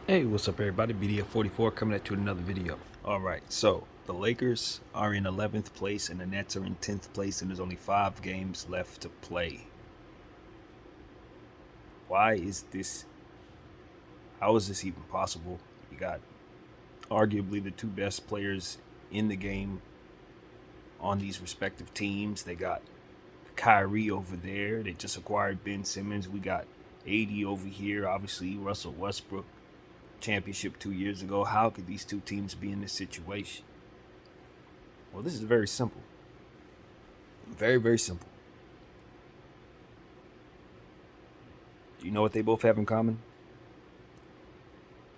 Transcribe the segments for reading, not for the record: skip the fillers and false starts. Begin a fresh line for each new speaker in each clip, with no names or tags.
Hey, what's up, everybody? BDF44 coming at you with another video. All right, so the Lakers are in 11th place and the Nets are in 10th place, and there's only 5 games left to play. Why is this? How is this even possible? You got arguably the two best players in the game on these respective teams. They got Kyrie over there. They just acquired Ben Simmons. We got AD over here. Obviously, Russell Westbrook championship 2 years ago. How could these two teams be in this situation? Well, this is very simple. Very, very simple. You know what they both have in common?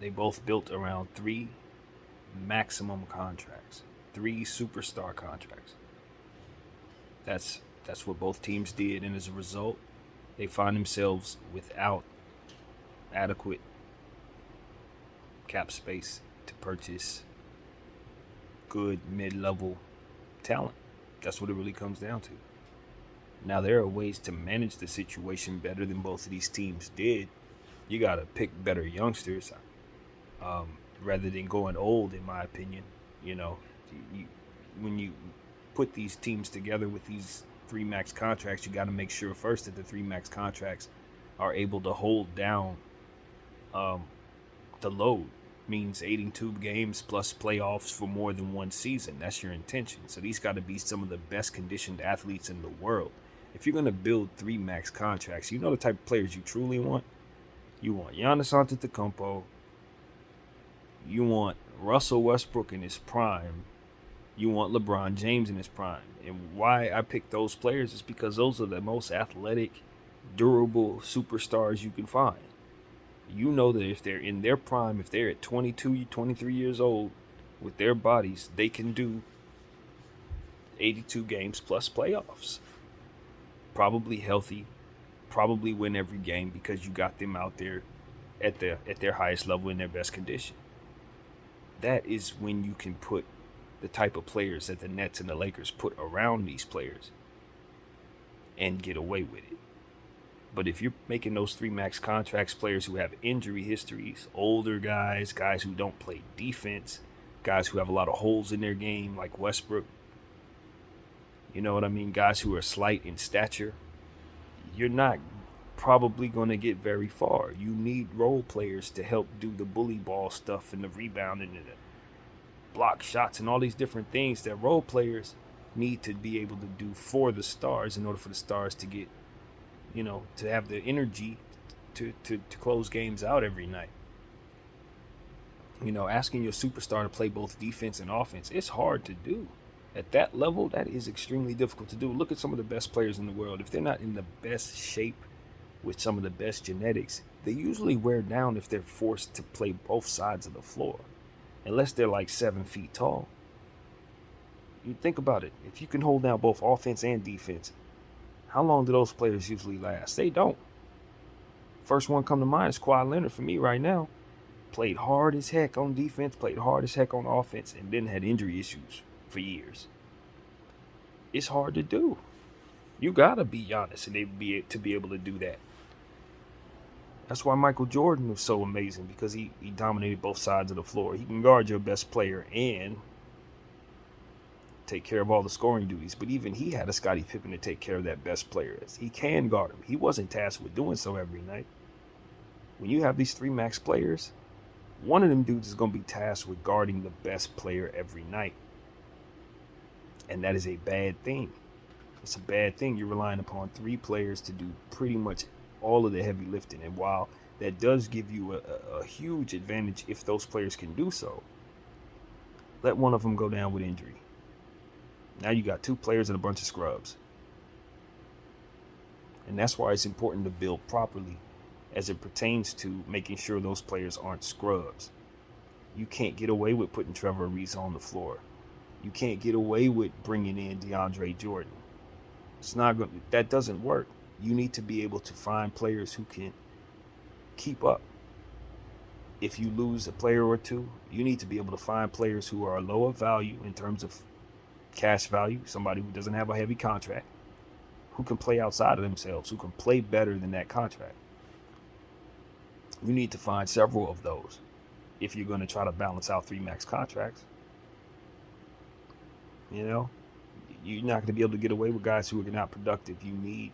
They both built around 3 maximum contracts, 3 superstar contracts. That's what both teams did, and as a result, they find themselves without adequate cap space to purchase good mid-level talent. That's what it really comes down to. Now, there are ways to manage the situation better than both of these teams did. You got to pick better youngsters rather than going old, in my opinion. You know, when you put these teams together with these 3 max contracts, you got to make sure first that the 3 max contracts are able to hold down the load. Means 82 games plus playoffs for more than one season. That's your intention. So these got to be some of the best conditioned athletes in the world. If you're going to build 3 max contracts, you know the type of players you truly want? You want Giannis Antetokounmpo. You want Russell Westbrook in his prime. You want LeBron James in his prime. And why I pick those players is because those are the most athletic, durable superstars you can find. You know that if they're in their prime, if they're at 22, 23 years old with their bodies, they can do 82 games plus playoffs. Probably healthy, probably win every game because you got them out there at their highest level in their best condition. That is when you can put the type of players that the Nets and the Lakers put around these players and get away with it. But if you're making those 3 max contracts, players who have injury histories, older guys who don't play defense, guys who have a lot of holes in their game, like Westbrook, you know what I mean? Guys who are slight in stature, you're not probably going to get very far. You need role players to help do the bully ball stuff and the rebounding and the block shots and all these different things that role players need to be able to do for the stars in order for the stars to get, to have the energy to close games out every night. Asking your superstar to play both defense and offense, it's hard to do. At that level, that is extremely difficult to do. Look at some of the best players in the world. If they're not in the best shape with some of the best genetics, they usually wear down if they're forced to play both sides of the floor, unless they're like 7 feet tall. You think about it. If you can hold down both offense and defense, how long do those players usually last? They don't. First one come to mind is Kawhi Leonard for me right now. Played hard as heck on defense, played hard as heck on offense, and then had injury issues for years. It's hard to do. You gotta be Giannis and to be able to do that. That's why Michael Jordan was so amazing, because he dominated both sides of the floor. He can guard your best player and take care of all the scoring duties. But even he had a Scottie Pippen to take care of that best player. He can guard him. He wasn't tasked with doing so every night. When you have these 3 max players, one of them dudes is going to be tasked with guarding the best player every night. And that is a bad thing. It's a bad thing. You're relying upon 3 players to do pretty much all of the heavy lifting. And while that does give you a huge advantage if those players can do so, let one of them go down with injury. Now you got 2 players and a bunch of scrubs. And that's why it's important to build properly as it pertains to making sure those players aren't scrubs. You can't get away with putting Trevor Ariza on the floor. You can't get away with bringing in DeAndre Jordan. It's not going. That doesn't work. You need to be able to find players who can keep up. If you lose a player or two, you need to be able to find players who are lower value in terms of cash value, somebody who doesn't have a heavy contract, who can play outside of themselves, who can play better than that contract. You need to find several of those. if you're going to try to balance out 3 max contracts. You know, you're not going to be able to get away with guys who are not productive. You need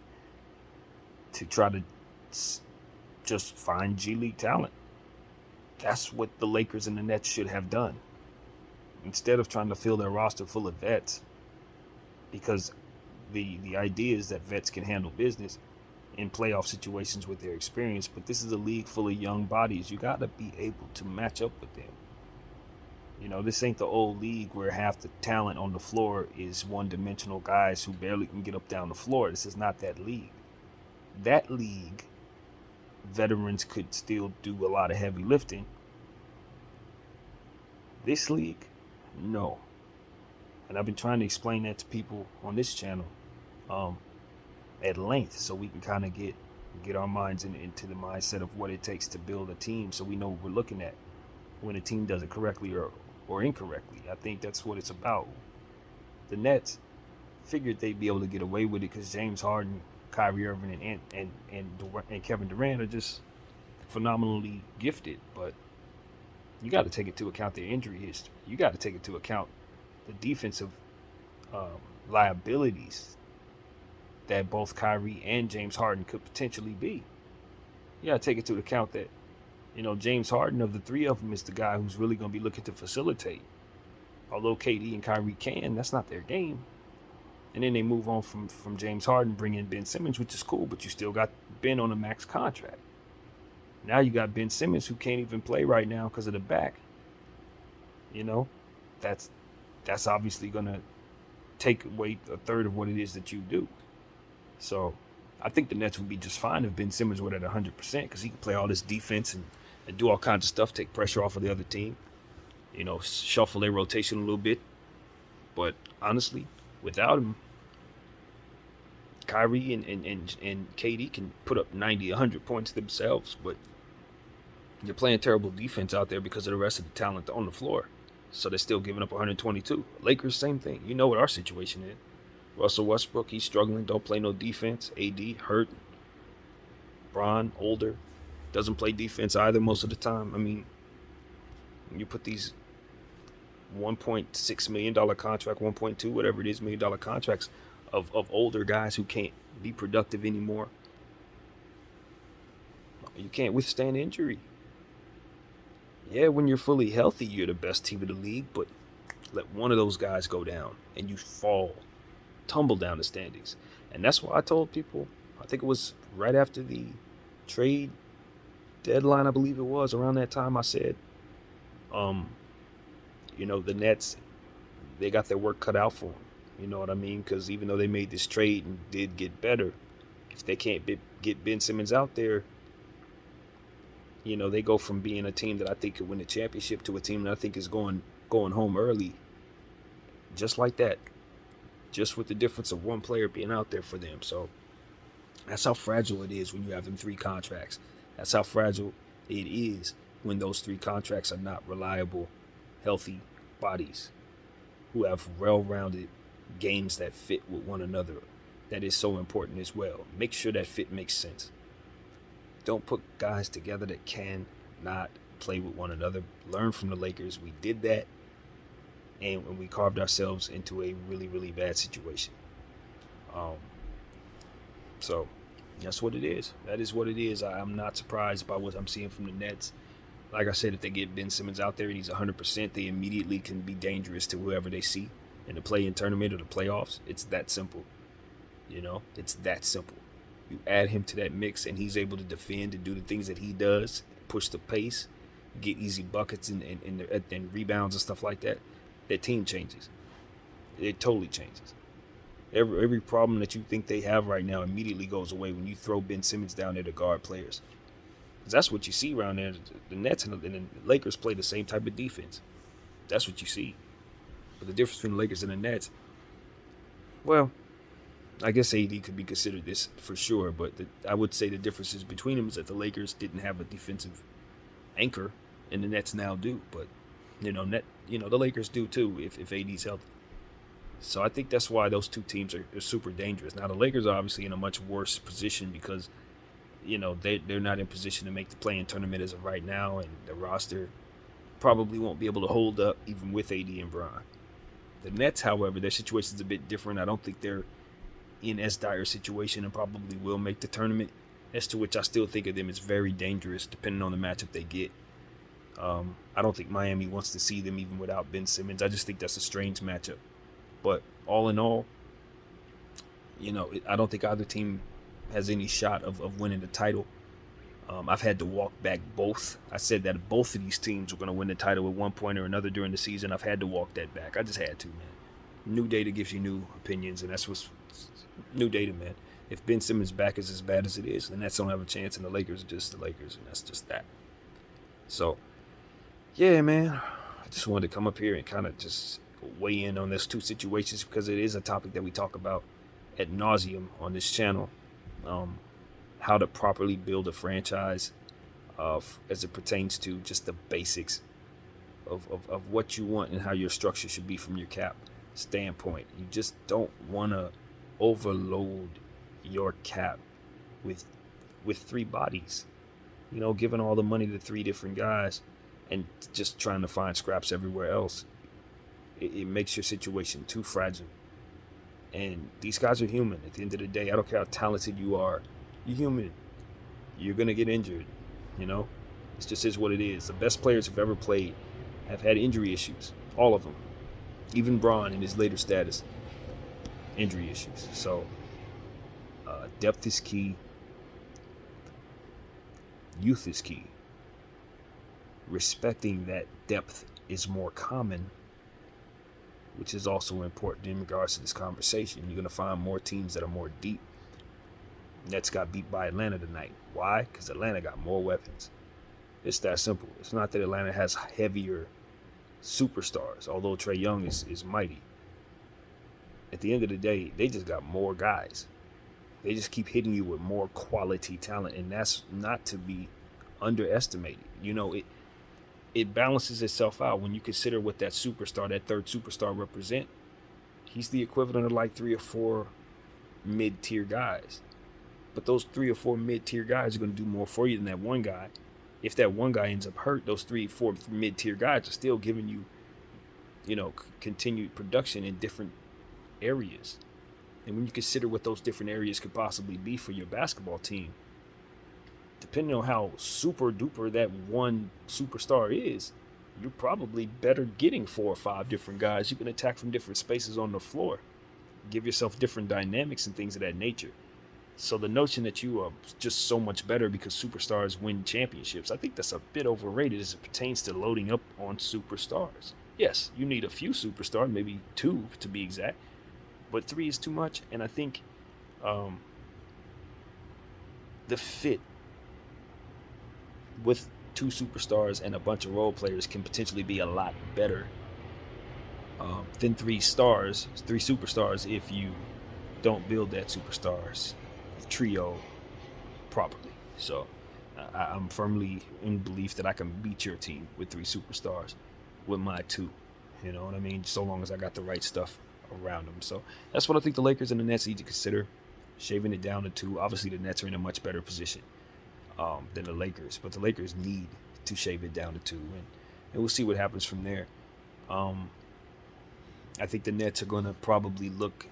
to try to just find G League talent. That's what the Lakers and the Nets should have done. Instead of trying to fill their roster full of vets, because the idea is that vets can handle business in playoff situations with their experience, but this is a league full of young bodies. You got to be able to match up with them. You know, this ain't the old league where half the talent on the floor is one-dimensional guys who barely can get up down the floor. This is not that league. That league, veterans could still do a lot of heavy lifting. This league, no. And I've been trying to explain that to people on this channel at length, so we can kind of get our minds into the mindset of what it takes to build a team, so we know what we're looking at when a team does it correctly or incorrectly. I think that's what it's about. The Nets figured they'd be able to get away with it because James Harden, Kyrie Irving, and Kevin Durant are just phenomenally gifted, but you got to take into account their injury history. You got to take into account the defensive liabilities that both Kyrie and James Harden could potentially be. You got to take into account that, you know, James Harden, of the three of them, is the guy who's really going to be looking to facilitate. Although KD and Kyrie can, that's not their game. And then they move on from James Harden, bring in Ben Simmons, which is cool, but you still got Ben on a max contract. Now you got Ben Simmons, who can't even play right now because of the back. You know, that's obviously going to take away a third of what it is that you do. So I think the Nets would be just fine if Ben Simmons were at 100%, because he can play all this defense and do all kinds of stuff, take pressure off of the other team, you know, shuffle their rotation a little bit. But honestly, without him, Kyrie and KD can put up 90, 100 points themselves, but you're playing terrible defense out there because of the rest of the talent on the floor. So they're still giving up 122. Lakers, same thing. You know what our situation is. Russell Westbrook, he's struggling, don't play no defense. AD, hurt. Bron, older, doesn't play defense either most of the time. I mean, you put these $1.6 million contract, 1.2, whatever it is, $1 million contracts of older guys who can't be productive anymore. You can't withstand injury. Yeah, when you're fully healthy, you're the best team in the league, but let one of those guys go down and you tumble down the standings. And that's why I told people, I think it was right after the trade deadline, I believe it was, around that time, I said, you know, the Nets, they got their work cut out for them. You know what I mean? Because even though they made this trade and did get better, if they can't get Ben Simmons out there, you know, they go from being a team that I think could win the championship to a team that I think is going home early. Just like that. Just with the difference of one player being out there for them. So that's how fragile it is when you have them 3 contracts. That's how fragile it is when those 3 contracts are not reliable, healthy bodies who have well-rounded games that fit with one another. That is so important as well. Make sure that fit makes sense. Don't put guys together that cannot play with one another. Learn from the Lakers. We did that, and we carved ourselves into a really, really bad situation. So that's what it is. That is what it is. I'm not surprised by what I'm seeing from the Nets. Like I said, if they get Ben Simmons out there and he's 100%, they immediately can be dangerous to whoever they see in the play-in tournament or the playoffs. It's that simple. You know, it's that simple. You add him to that mix and he's able to defend and do the things that he does, push the pace, get easy buckets and rebounds and stuff like that. That team changes. It totally changes. Every problem that you think they have right now immediately goes away when you throw Ben Simmons down there to guard players. Because that's what you see around there. The Nets and the Lakers play the same type of defense. That's what you see. But the difference between the Lakers and the Nets, well, I guess AD could be considered this for sure, but I would say the differences between them is that the Lakers didn't have a defensive anchor, and the Nets now do. But the Lakers do too if AD's healthy. So I think that's why those two teams are super dangerous. Now the Lakers are obviously in a much worse position because they're not in position to make the play-in tournament as of right now, and the roster probably won't be able to hold up even with AD and Bron. The Nets, however, their situation is a bit different. I don't think they're in as dire a situation and probably will make the tournament, as to which I still think of them as very dangerous depending on the matchup they get. I don't think Miami wants to see them even without Ben Simmons. I just think that's a strange matchup. But all in all, I don't think either team has any shot of winning the title. I've had to walk back both. I said that both of these teams were going to win the title at one point or another during the season. I've had to walk that back. I just had to, man. New data gives you new opinions, and that's what's new data, man. If Ben Simmons' back is as bad as it is, the Nets don't have a chance, and the Lakers are just the Lakers, and that's just that. So, yeah, man. I just wanted to come up here and kind of just weigh in on these two situations because it is a topic that we talk about ad nauseum on this channel. How to properly build a franchise as it pertains to just the basics of what you want and how your structure should be from your cap standpoint. You just don't want to overload your cap with three bodies, giving all the money to three different guys and just trying to find scraps everywhere else. It makes your situation too fragile. And these guys are human. At the end of the day, I don't care how talented you are. You're human. You're going to get injured. It just is what it is. The best players who've ever played have had injury issues. All of them. Even Bron in his later status. Injury issues. So, depth is key. Youth is key. Respecting that depth is more common, which is also important in regards to this conversation. You're going to find more teams that are more deep. Nets got beat by Atlanta tonight. Why? Because Atlanta got more weapons. It's that simple. It's not that Atlanta has heavier superstars, although Trae Young is mighty. At the end of the day, they just got more guys. They just keep hitting you with more quality talent, and that's not to be underestimated. It balances itself out when you consider what that third superstar represent. He's the equivalent of like 3 or 4 mid-tier guys. But those 3 or 4 mid-tier guys are going to do more for you than that one guy. If that one guy ends up hurt, those 3 or 4 mid-tier guys are still giving you, continued production in different areas. And when you consider what those different areas could possibly be for your basketball team, depending on how super duper that one superstar is, you're probably better getting 4 or 5 different guys you can attack from different spaces on the floor. Give yourself different dynamics and things of that nature. So the notion that you are just so much better because superstars win championships, I think that's a bit overrated as it pertains to loading up on superstars. Yes, you need a few superstars, maybe 2 to be exact, but 3 is too much. And I think the fit with 2 superstars and a bunch of role players can potentially be a lot better than 3 superstars if you don't build that superstars trio properly. So I'm firmly in belief that I can beat your team with 3 superstars with my 2. You know what I mean? So long as I got the right stuff around them. So that's what I think the Lakers and the Nets need to consider, shaving it down to 2. Obviously, the Nets are in a much better position than the Lakers, but the Lakers need to shave it down to 2, and we'll see what happens from there. I think the Nets are going to probably look,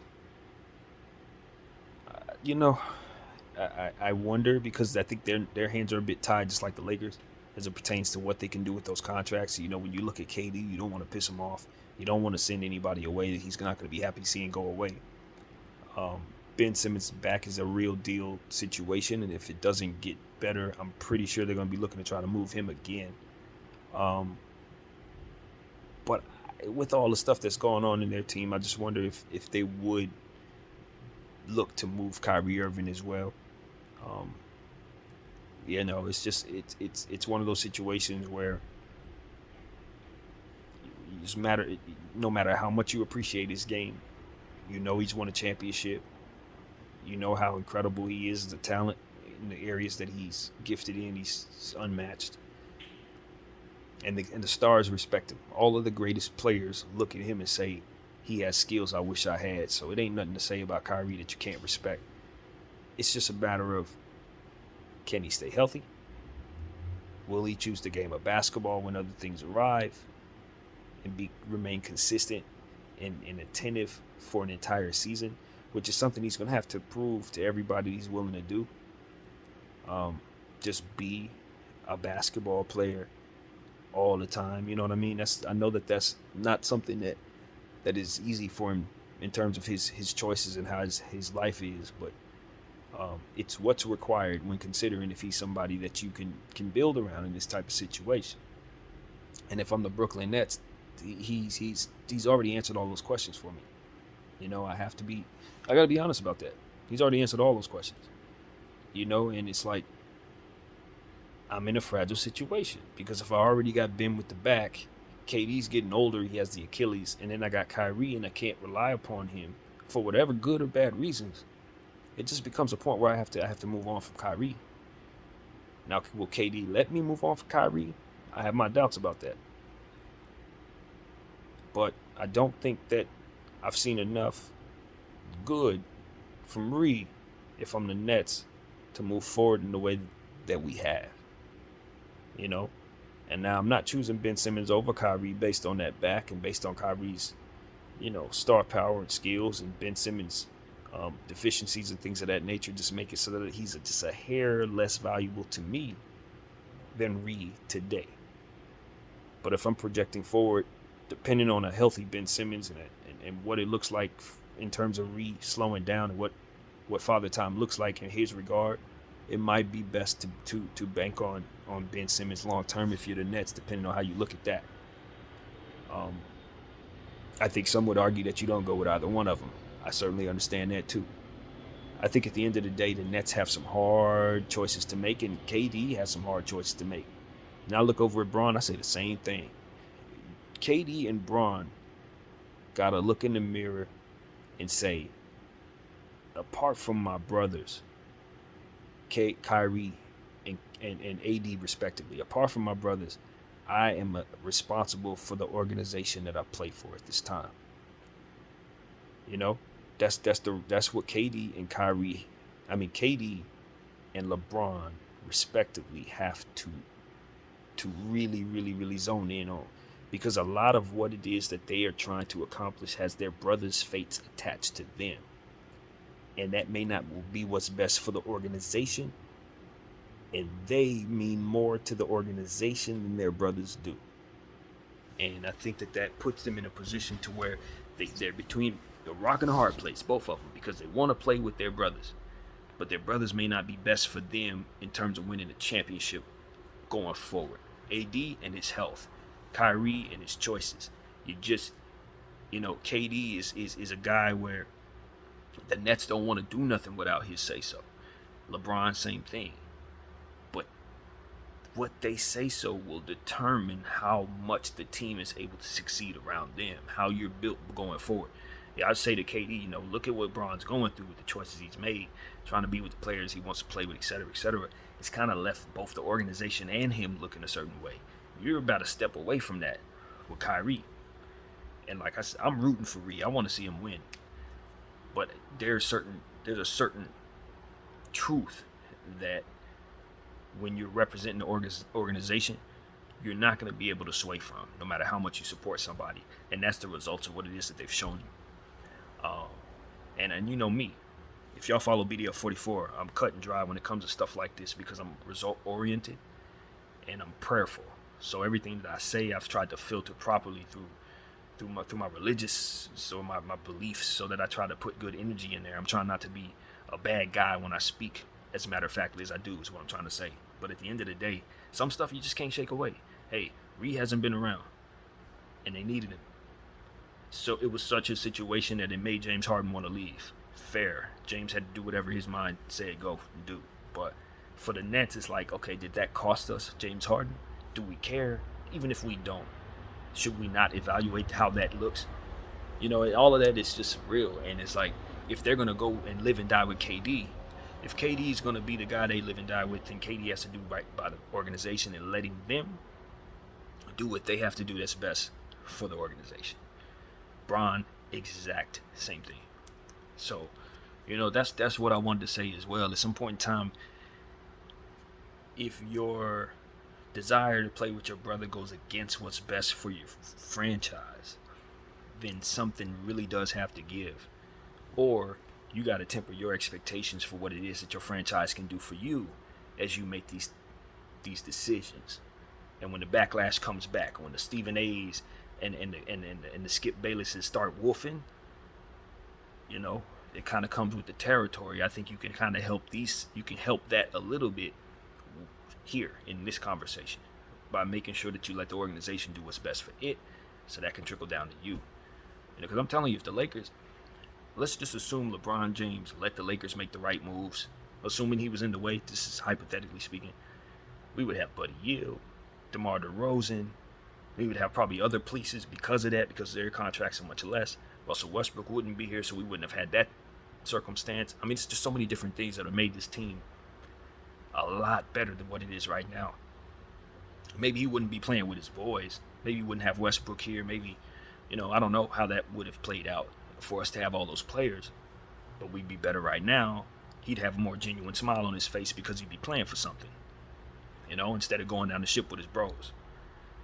I wonder, because I think their hands are a bit tied, just like the Lakers, as it pertains to what they can do with those contracts. When you look at KD, you don't want to piss him off. You don't want to send anybody away that he's not going to be happy seeing go away. Ben Simmons' back is a real deal situation, and if it doesn't get better, I'm pretty sure they're going to be looking to try to move him again. But with all the stuff that's going on in their team, I just wonder if they would look to move Kyrie Irving as well. It's just it's one of those situations where no matter how much you appreciate his game, he's won a championship. You know how incredible he is as a talent in the areas that he's gifted in. He's unmatched. And the stars respect him. All of the greatest players look at him and say, he has skills I wish I had. So it ain't nothing to say about Kyrie that you can't respect. It's just a matter of, can he stay healthy? Will he choose the game of basketball when other things arrive and remain consistent and attentive for an entire season, which is something he's going to have to prove to everybody he's willing to do. Just be a basketball player all the time. You know what I mean? I know that's not something that is easy for him in terms of his choices and how his life is, but it's what's required when considering if he's somebody that you can build around in this type of situation. And if I'm the Brooklyn Nets, he's already answered all those questions for me. You know, I gotta be honest about that. He's already answered all those questions. You know, and it's like I'm in a fragile situation because if I already got Ben with the back, KD's getting older, he has the Achilles, and then I got Kyrie and I can't rely upon him for whatever good or bad reasons. It just becomes a point where I have to move on from Kyrie. Now, will KD let me move on from Kyrie? I have my doubts about that. But I don't think that I've seen enough good from Ree, if I'm the Nets, to move forward in the way that we have. You know? And now I'm not choosing Ben Simmons over Kyrie based on that back and based on Kyrie's, star power and skills, and Ben Simmons' deficiencies and things of that nature just make it so that he's just a hair less valuable to me than Reed today. But if I'm projecting forward, depending on a healthy Ben Simmons and what it looks like in terms of Reed slowing down and what Father Time looks like in his regard, it might be best to bank on Ben Simmons long term if you're the Nets, depending on how you look at that. I think some would argue that you don't go with either one of them. I certainly understand that too. I think at the end of the day, the Nets have some hard choices to make, and KD has some hard choices to make. Now I look over at Bron, I say the same thing. KD and Bron gotta look in the mirror and say, apart from my brothers, Kyrie and AD respectively, apart from my brothers, I am responsible for the organization that I play for at this time. You know, that's what KD and KD and LeBron respectively have to really, really, really zone in on, because a lot of what it is that they are trying to accomplish has their brothers' fates attached to them, and that may not be what's best for the organization, and they mean more to the organization than their brothers do. And I think that puts them in a position to where they're between the rock and a hard place, both of them, because they want to play with their brothers, but their brothers may not be best for them in terms of winning a championship going forward. AD and his health, Kyrie and his choices. KD is a guy where the Nets don't want to do nothing without his say-so. LeBron, same thing. But what they say so will determine how much the team is able to succeed around them, how you're built going forward. Yeah, I'd say to KD, look at what Bron's going through with the choices he's made, trying to be with the players he wants to play with, et cetera, et cetera. It's kind of left both the organization and him looking a certain way. You're about a step away from that with Kyrie. And like I said, I'm rooting for Ree. I want to see him win. But there's a certain truth that when you're representing the organization, you're not going to be able to sway from, no matter how much you support somebody. And that's the results of what it is that they've shown you. And you know me, if y'all follow BDF 44, I'm cut and dry when it comes to stuff like this because I'm result oriented and I'm prayerful. So everything that I say, I've tried to filter properly through my religious, so my beliefs, so that I try to put good energy in there. I'm trying not to be a bad guy when I speak, as a matter of fact, as I do, is what I'm trying to say. But at the end of the day, some stuff you just can't shake away. Hey, Ree hasn't been around, and they needed him. So it was such a situation that it made James Harden want to leave. Fair. James had to do whatever his mind said go and do. But for the Nets, it's like, okay, did that cost us James Harden? Do we care? Even if we don't, should we not evaluate how that looks? All of that is just real. And it's like, if they're going to go and live and die with KD, if KD is going to be the guy they live and die with, then KD has to do right by the organization and letting them do what they have to do that's best for the organization. Bron, exact same thing. So, that's what I wanted to say as well. At some point in time, if your desire to play with your brother goes against what's best for your franchise, then something really does have to give. Or you got to temper your expectations for what it is that your franchise can do for you as you make these decisions. And when the backlash comes back, when the Stephen A's and the Skip Baylesses start woofing, you know, it kind of comes with the territory. I think you can kind of help that a little bit here in this conversation by making sure that you let the organization do what's best for it, so that can trickle down to you. Because I'm telling you, if the Lakers, let's just assume LeBron James let the Lakers make the right moves, assuming he was in the way, this is hypothetically speaking, we would have Buddy Hield, DeMar DeRozan. We would have probably other pieces because of that, because their contracts are much less. Russell Westbrook wouldn't be here, so we wouldn't have had that circumstance. I mean, it's just so many different things that have made this team a lot better than what it is right now. Maybe he wouldn't be playing with his boys. Maybe he wouldn't have Westbrook here. Maybe, I don't know how that would have played out for us to have all those players. But we'd be better right now. He'd have a more genuine smile on his face because he'd be playing for something, instead of going down the ship with his bros.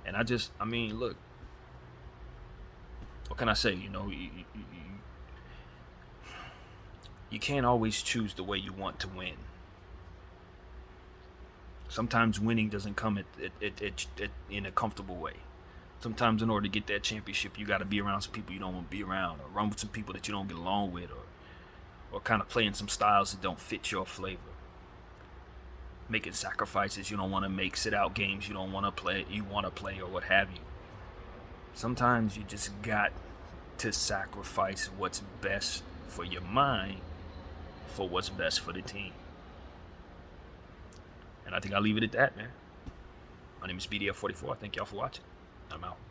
And look, what can I say? You can't always choose the way you want to win. Sometimes winning doesn't come in a comfortable way. Sometimes in order to get that championship, you got to be around some people you don't want to be around, or run with some people that you don't get along with, or kind of playing some styles that don't fit your flavor. Making sacrifices you don't want to make, sit out games you don't want to play, or what have you. Sometimes you just got to sacrifice what's best for your mind for what's best for the team. And I think I'll leave it at that, man. My name is BDF44. Thank y'all for watching. I'm out.